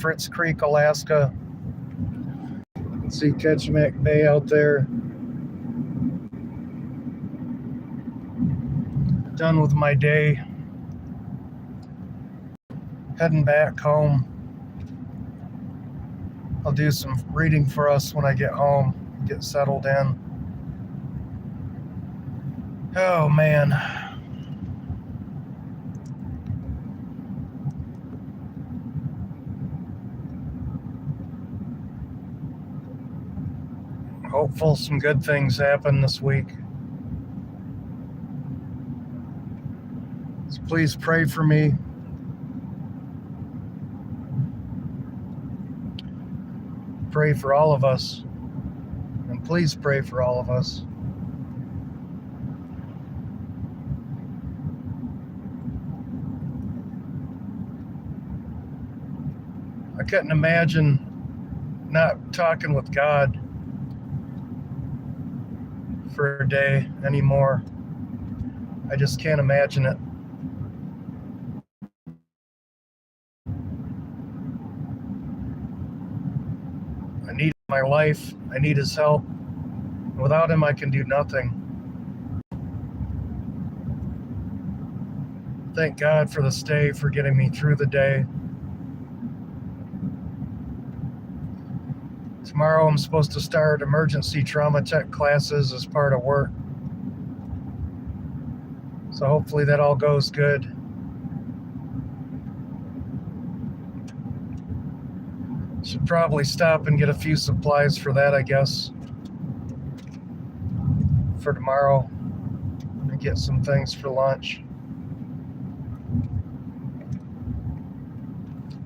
Fritz Creek, Alaska. You can see Ketchimak Bay out there. Done with my day. Heading back home. I'll do some reading for us when I get home, get settled in. Oh man. Hopeful some good things happen this week. So please pray for me. Pray for all of us. And please pray for all of us. I couldn't imagine not talking with God for a day anymore. I just can't imagine it. I need my life. I need his help. Without him, I can do nothing. Thank God for this day, for getting me through the day. Tomorrow I'm supposed to start emergency trauma tech classes as part of work. So hopefully that all goes good. Should probably stop and get a few supplies for that, I guess, for tomorrow. And get some things for lunch.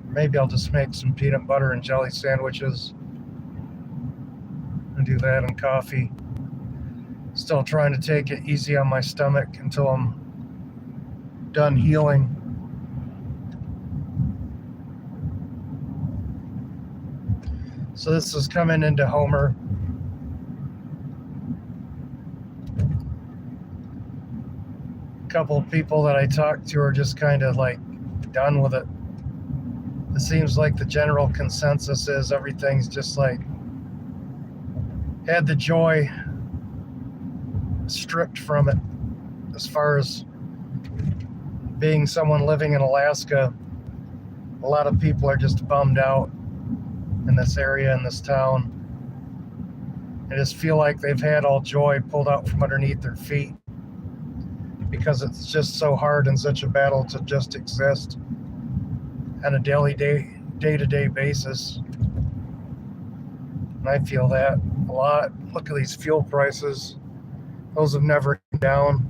Maybe I'll just make some peanut butter and jelly sandwiches. And do that and coffee. Still trying to take it easy on my stomach until I'm done healing. So this is coming into Homer. A couple of people that I talked to are just kind of like done with it. It seems like the general consensus is everything's just like had the joy stripped from it. As far as being someone living in Alaska, a lot of people are just bummed out in this area, in this town. I just feel like they've had all joy pulled out from underneath their feet because it's just so hard and such a battle to just exist on a daily day-to-day basis. And I feel that a lot. Look at these fuel prices. Those have never come down.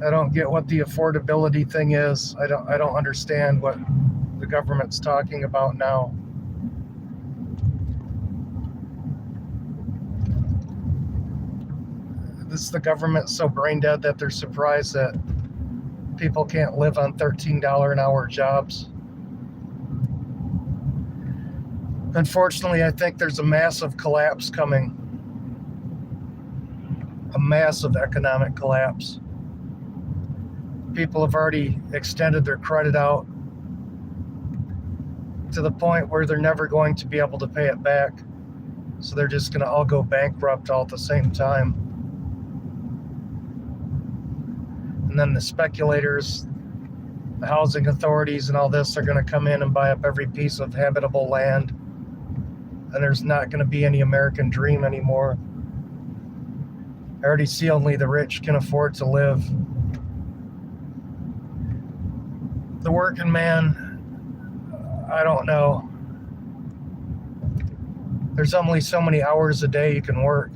I don't get what the affordability thing is. I don't understand what the government's talking about now. The government's so brain dead that they're surprised that people can't live on $13 an hour jobs. Unfortunately, I think there's a massive collapse coming. A massive economic collapse. People have already extended their credit out to the point where they're never going to be able to pay it back. So they're just going to all go bankrupt all at the same time. And then the speculators, the housing authorities and all this are going to come in and buy up every piece of habitable land. And there's not going to be any American dream anymore. I already see only the rich can afford to live. The working man, I don't know. There's only so many hours a day you can work.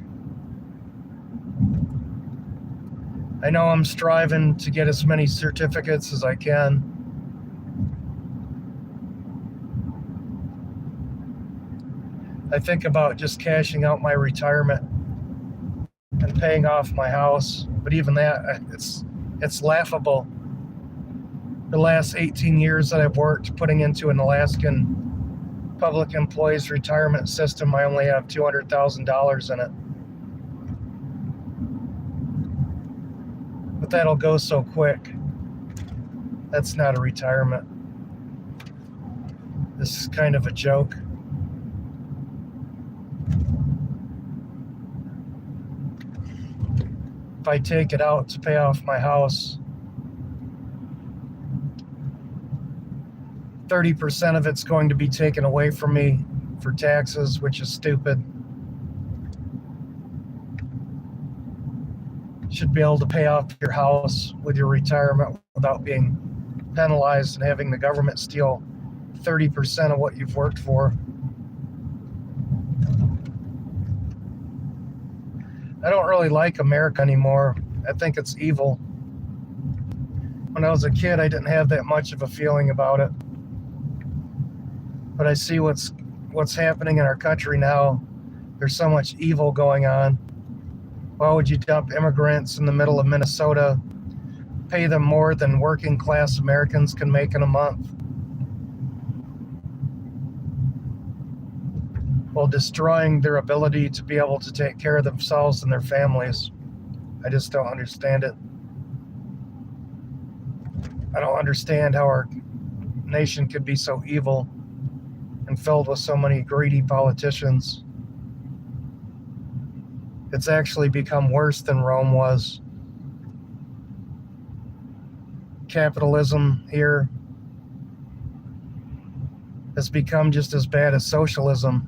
I know I'm striving to get as many certificates as I can. I think about just cashing out my retirement and paying off my house, but even that, it's laughable. The last 18 years that I've worked putting into an Alaskan public employees retirement system, I only have $200,000 in it. But that'll go so quick. That's not a retirement. This is kind of a joke. If I take it out to pay off my house, 30% of it's going to be taken away from me for taxes, which is stupid. You should be able to pay off your house with your retirement without being penalized and having the government steal 30% of what you've worked for. I don't really like America anymore. I think it's evil. When I was a kid, I didn't have that much of a feeling about it. But I see what's happening in our country now. There's so much evil going on. Why would you dump immigrants in the middle of Minnesota, pay them more than working class Americans can make in a month, while destroying their ability to be able to take care of themselves and their families? I just don't understand it. I don't understand how our nation could be so evil and filled with so many greedy politicians. It's actually become worse than Rome was. Capitalism here has become just as bad as socialism.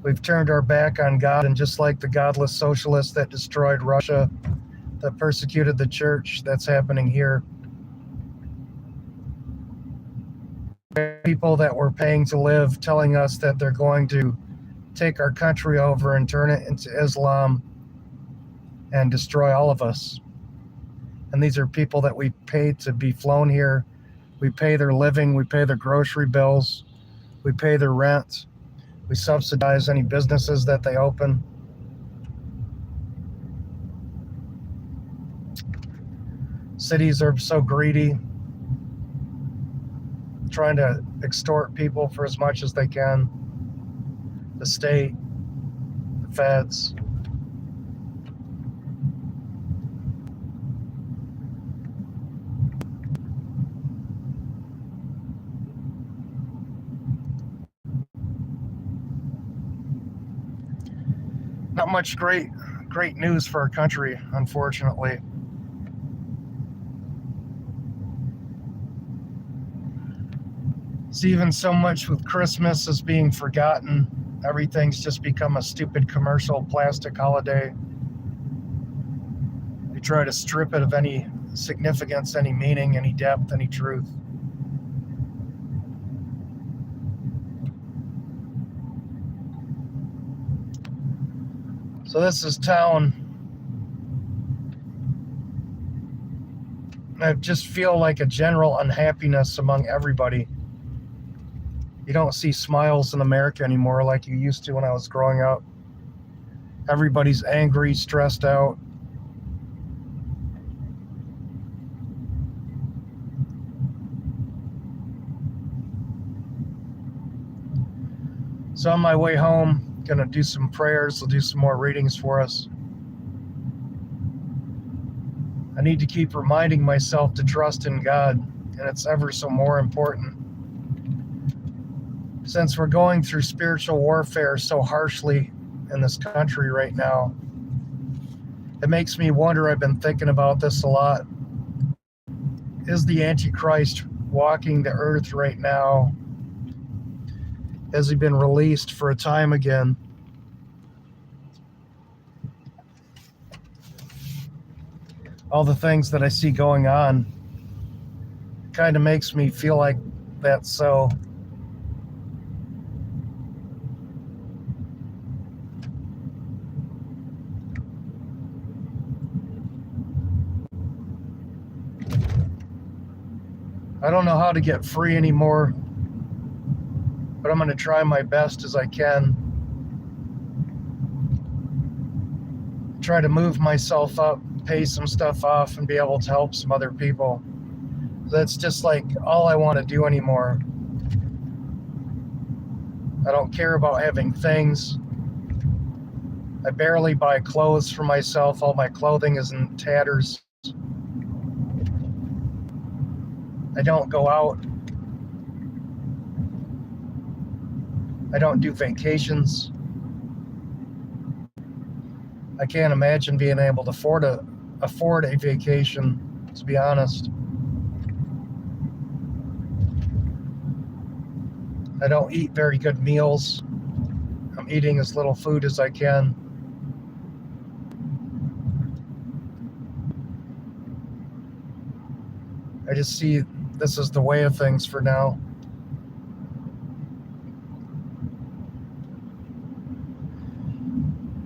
We've turned our back on God, and just like the godless socialists that destroyed Russia, that persecuted the church, that's happening here. People that we're paying to live telling us that they're going to take our country over and turn it into Islam and destroy all of us. And these are people that we pay to be flown here. We pay their living, we pay their grocery bills, we pay their rent, we subsidize any businesses that they open. Cities are so greedy, trying to extort people for as much as they can. The state, the feds. Not much great news for our country, unfortunately. It's even so much with Christmas is being forgotten. Everything's just become a stupid commercial plastic holiday. They try to strip it of any significance, any meaning, any depth, any truth. So this is town. I just feel like a general unhappiness among everybody. You don't see smiles in America anymore like you used to when I was growing up. Everybody's angry, stressed out. So on my way home, gonna do some prayers. I'll do some more readings for us. I need to keep reminding myself to trust in God, and it's ever so more important. Since we're going through spiritual warfare so harshly in this country right now, it makes me wonder, I've been thinking about this a lot. Is the Antichrist walking the earth right now? Has he been released for a time again? All the things that I see going on kind of makes me feel like that's so. I don't know how to get free anymore, but I'm going to try my best as I can. Try to move myself up, pay some stuff off, and be able to help some other people. That's just like all I want to do anymore. I don't care about having things. I barely buy clothes for myself. All my clothing is in tatters. I don't go out. I don't do vacations. I can't imagine being able to afford a vacation, to be honest. I don't eat very good meals. I'm eating as little food as I can. I just see this is the way of things for now.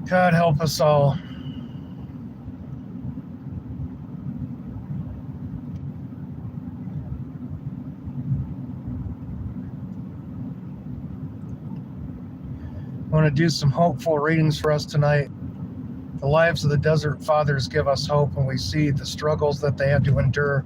God help us all. I want to do some hopeful readings for us tonight. The lives of the Desert Fathers give us hope when we see the struggles that they had to endure